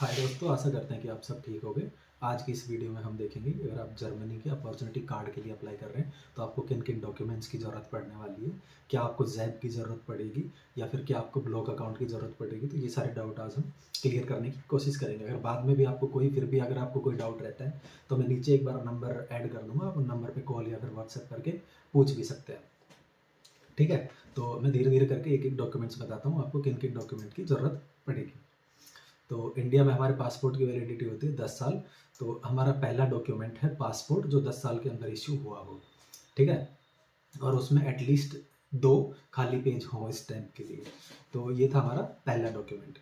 हाय दोस्तों, आशा करते हैं कि आप सब ठीक होंगे। आज की इस वीडियो में हम देखेंगे कि अगर आप जर्मनी के अपॉर्चुनिटी कार्ड के लिए अप्लाई कर रहे हैं तो आपको किन किन डॉक्यूमेंट्स की ज़रूरत पड़ने वाली है। क्या आपको जैब की ज़रूरत पड़ेगी या फिर क्या आपको ब्लॉक अकाउंट की ज़रूरत पड़ेगी। तो ये सारे डाउट आज हम क्लियर करने की कोशिश करेंगे। अगर बाद में भी आपको फिर भी अगर आपको कोई डाउट रहता है तो मैं नीचे एक बार नंबर ऐड कर दूँगा। आप उन नंबर पर कॉल या फिर व्हाट्सएप करके पूछ भी सकते हैं। ठीक है, तो मैं धीरे धीरे करके एक एक डॉक्यूमेंट्स बताता हूँ आपको किन किन डॉक्यूमेंट की ज़रूरत पड़ेगी। तो इंडिया में हमारे पासपोर्ट की वैलिडिटी होती है 10 साल। तो हमारा पहला डॉक्यूमेंट है पासपोर्ट, जो 10 साल के अंदर इश्यू हुआ हो। ठीक है, और उसमें एटलीस्ट 2 खाली पेज हो स्टैम्प के लिए। तो ये था हमारा पहला डॉक्यूमेंट।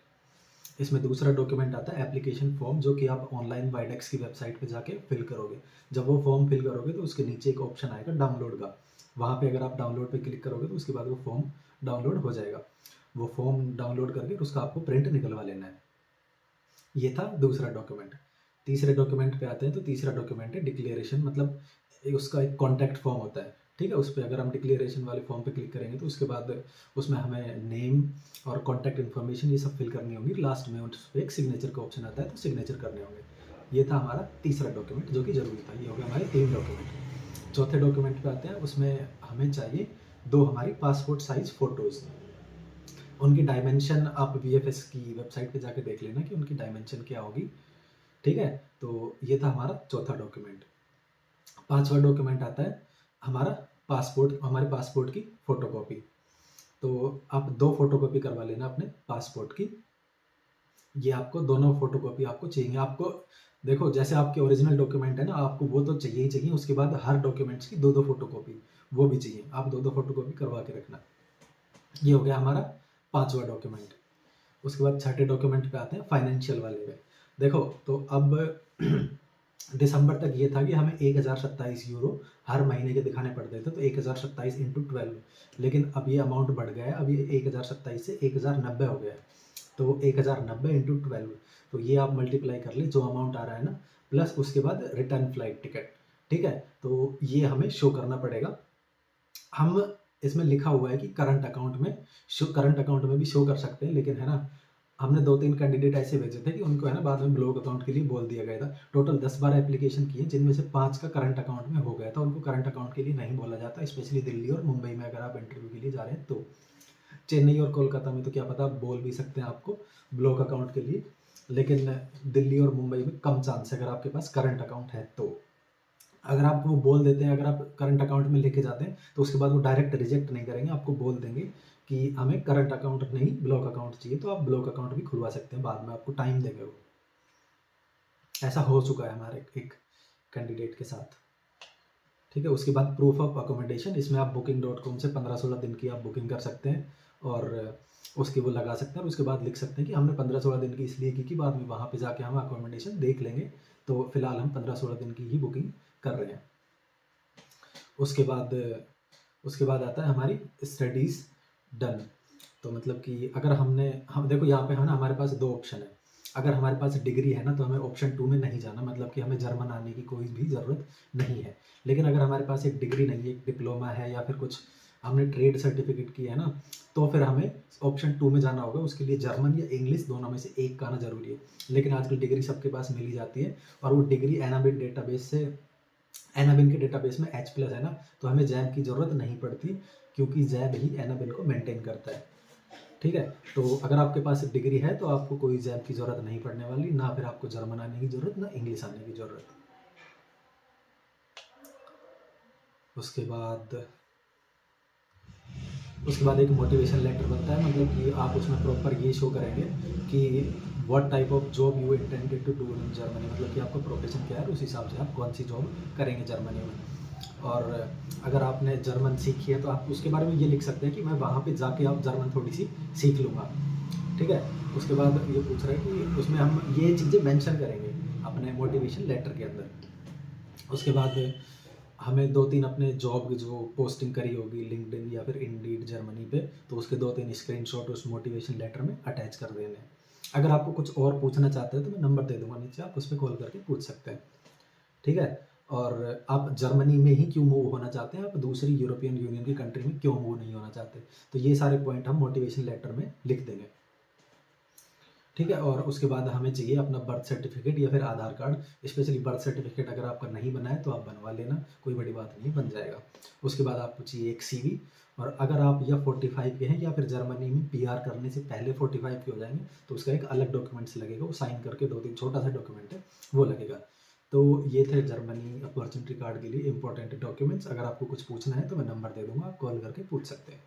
इसमें दूसरा डॉक्यूमेंट आता है एप्लीकेशन फॉर्म, जो कि आप ऑनलाइन वाइडेक्स की वेबसाइट पे जाके फिल करोगे। जब वो फॉर्म फिल करोगे तो उसके नीचे एक ऑप्शन आएगा डाउनलोड का। वहाँ पे अगर आप डाउनलोड पे क्लिक करोगे तो उसके बाद वो फॉर्म डाउनलोड हो जाएगा। वो फॉर्म डाउनलोड करके उसका आपको प्रिंट निकलवा लेना है। ये था दूसरा डॉक्यूमेंट। तीसरे डॉक्यूमेंट पे आते हैं। तो तीसरा डॉक्यूमेंट है डिक्लेरेशन, मतलब उसका एक कॉन्टैक्ट फॉर्म होता है। ठीक है, उस पर अगर हम डिक्लेरेशन वाले फॉर्म पे क्लिक करेंगे तो उसके बाद उसमें हमें नेम और कॉन्टैक्ट इन्फॉर्मेशन ये सब फिल करनी होगी। लास्ट में उस पर एक सिग्नेचर का ऑप्शन आता है, तो सिग्नेचर करने होंगे। ये था हमारा तीसरा डॉक्यूमेंट जो कि ज़रूरी था। ये हो गया हमारे 3 डॉक्यूमेंट। चौथे डॉक्यूमेंट पे आते हैं। उसमें हमें चाहिए 2 हमारी पासपोर्ट साइज़ फ़ोटोज़। उनकी डायमेंशन आप वीएफएस की वेबसाइट पे जाके देख लेना कि उनकी डायमेंशन क्या होगी। ठीक है, तो ये था हमारा चौथा डॉक्यूमेंट। पांचवा डॉक्यूमेंट आता है हमारा पासपोर्ट, हमारे पासपोर्ट की फोटोकॉपी। तो आप 2 फोटोकॉपी करवा लेना अपने पासपोर्ट की। ये आपको दोनों फोटोकॉपी आपको चाहिए। आपको देखो, जैसे आपके ओरिजिनल डॉक्यूमेंट है ना, आपको वो तो चाहिए ही चाहिए। उसके बाद हर डॉक्यूमेंट्स की 2-2 फोटोकॉपी वो भी चाहिए। आप 2-2 फोटोकॉपी करवा के रखना। ये हो गया हमारा पांचवा डॉक्यूमेंट। उसके बाद छठे डॉक्यूमेंट पे आते हैं फाइनेंशियल वाले पे। देखो, तो अब दिसंबर तक ये था कि हमें 1027 यूरो हर महीने के दिखाने पड़ते थे। तो 1027 इंटू 12, लेकिन अब ये अमाउंट बढ़ गया है। अब ये 1027 से 1090 हो गया है। तो 1090 इंटू 12, तो ये आप मल्टीप्लाई कर ले जो अमाउंट आ रहा है ना, प्लस उसके बाद रिटर्न फ्लाइट टिकट। ठीक है, तो ये हमें शो करना पड़ेगा। हम इसमें लिखा हुआ है कि करंट अकाउंट में भी शो कर सकते हैं, लेकिन है ना, हमने 2-3 कैंडिडेट ऐसे भेजे थे कि उनको है ना बाद में ब्लॉक अकाउंट के लिए बोल दिया गया था। टोटल 10-12 एप्लीकेशन किए, जिनमें से 5 का करंट अकाउंट में हो गया था। उनको करंट अकाउंट के लिए नहीं बोला जाता, स्पेशली दिल्ली और मुंबई में अगर आप इंटरव्यू के लिए जा रहे हैं तो। चेन्नई और कोलकाता में तो क्या पता, आप बोल भी सकते हैं आपको ब्लॉक अकाउंट के लिए, लेकिन दिल्ली और मुंबई में कम चांस है अगर आपके पास करंट अकाउंट है तो। अगर आप वो बोल देते हैं, अगर आप करंट अकाउंट में लेके जाते हैं तो उसके बाद वो डायरेक्ट रिजेक्ट नहीं करेंगे, आपको बोल देंगे कि हमें करंट अकाउंट नहीं ब्लॉक अकाउंट चाहिए। तो आप ब्लॉक अकाउंट भी खुलवा सकते हैं, बाद में आपको टाइम देंगे वो। ऐसा हो चुका है हमारे एक कैंडिडेट के साथ। ठीक है, उसके बाद प्रूफ ऑफ अकोमोडेशन। इसमें आप booking.com से 15-16 दिन की आप बुकिंग कर सकते हैं और उसकी वो लगा सकते हैं। और उसके बाद लिख सकते हैं कि हमने 15-16 दिन की इसलिए की कि बाद में वहाँ पे जाके हम अकोमोडेशन देख लेंगे। तो फिलहाल हम 15-16 दिन की ही बुकिंग कर रहे हैं। उसके बाद आता है हमारी स्टडीज़ डन। तो मतलब कि अगर हम देखो, यहाँ पे है ना हमारे पास 2 ऑप्शन है। अगर हमारे पास डिग्री है ना तो हमें ऑप्शन 2 में नहीं जाना, मतलब कि हमें जर्मन आने की कोई भी ज़रूरत नहीं है। लेकिन अगर हमारे पास एक डिग्री नहीं है, एक डिप्लोमा है या फिर कुछ हमने ट्रेड सर्टिफिकेट की है ना, तो फिर हमें ऑप्शन 2 में जाना होगा। उसके लिए जर्मन या इंग्लिश दोनों में से एक का आना ज़रूरी है। लेकिन आजकल डिग्री सबके पास मिल ही जाती है, और वो डिग्री एनाबिन के डेटाबेस में H+ है ना, तो हमें जैब की ज़रूरत नहीं पड़ती, क्योंकि जैब ही एनाबिन को मेंटेन करता है। ठीक है, तो अगर आपके पास डिग्री है तो आपको कोई जैब की ज़रूरत नहीं पड़ने वाली, ना फिर आपको जर्मन आने की ज़रूरत, ना इंग्लिश आने की ज़रूरत। उसके बाद एक मोटिवेशन लेटर बनता है, मतलब कि आप उसमें प्रॉपर ये शो करेंगे कि what type of job you intended to do in Germany, मतलब कि आपका प्रोफेशन क्या है, उस हिसाब से आप कौन सी जॉब करेंगे जर्मनी में। और अगर आपने जर्मन सीखी है तो आप उसके बारे में ये लिख सकते हैं कि मैं वहाँ पे जाके आप जर्मन थोड़ी सी सीख लूँगा। ठीक है, उसके बाद ये पूछ रहा है कि उसमें हम ये चीज़ें मेंशन करेंगे अपने मोटिवेशन लेटर के अंदर। उसके बाद हमें 2-3 अपने जॉब की जो पोस्टिंग करी होगी लिंक्डइन या फिर इंडीड जर्मनी पे, तो उसके 2-3 स्क्रीनशॉट उस मोटिवेशन लेटर में अटैच कर देने हैं। अगर आपको कुछ और पूछना चाहते हैं तो मैं नंबर दे दूंगा नीचे, आप उस पर कॉल करके पूछ सकते हैं। ठीक है, और आप जर्मनी में ही क्यों मूव होना चाहते हैं, आप दूसरी यूरोपियन यूनियन की कंट्री में क्यों मूव नहीं होना चाहते, तो ये सारे पॉइंट हम मोटिवेशन लेटर में लिख देंगे। ठीक है। और उसके बाद हमें चाहिए अपना बर्थ सर्टिफिकेट या फिर आधार कार्ड। स्पेशली बर्थ सर्टिफिकेट अगर आपका नहीं बना है तो आप बनवा लेना, कोई बड़ी बात नहीं, बन जाएगा। उसके बाद आपको चाहिए एक सीवी। और अगर आप या 45 के हैं या फिर जर्मनी में पीआर करने से पहले 45 के हो जाएंगे तो उसका एक अलग डॉक्यूमेंट्स लगेगा, वो साइन करके 2-3 छोटा सा डॉक्यूमेंट है वो लगेगा। तो ये थे जर्मनी अपॉर्चुनिटी कार्ड के लिए इंपॉर्टेंट डॉक्यूमेंट्स। अगर आपको कुछ पूछना है तो मैं नंबर दे दूंगा, आप कॉल करके पूछ सकते हैं।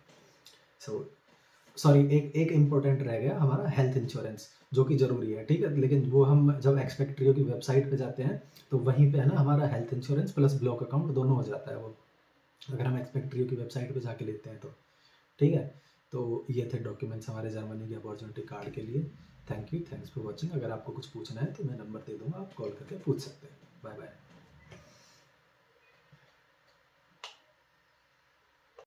सो सॉरी, एक एक इम्पोर्टेंट रह गया हमारा हेल्थ इंश्योरेंस, जो कि ज़रूरी है, ठीक है। लेकिन वो हम जब एक्सपेक्ट्रियो की वेबसाइट पे जाते हैं तो वहीं पे है ना हमारा health insurance plus block account दोनों हो जाता है वो, अगर हम एक्सपेक्ट्रियो की वेबसाइट पे जाके लेते हैं तो, ठीक है। तो ये थे डॉक्यूमेंट्स हमारे जर्मनी के अपॉर्चुनिटी कार्ड के लिए। Thank you, thanks for watching. अगर आपको कुछ पूछना है तो मैं नंबर दे दूँगा, आप कॉल करके पूछ सकते हैं। Bye bye.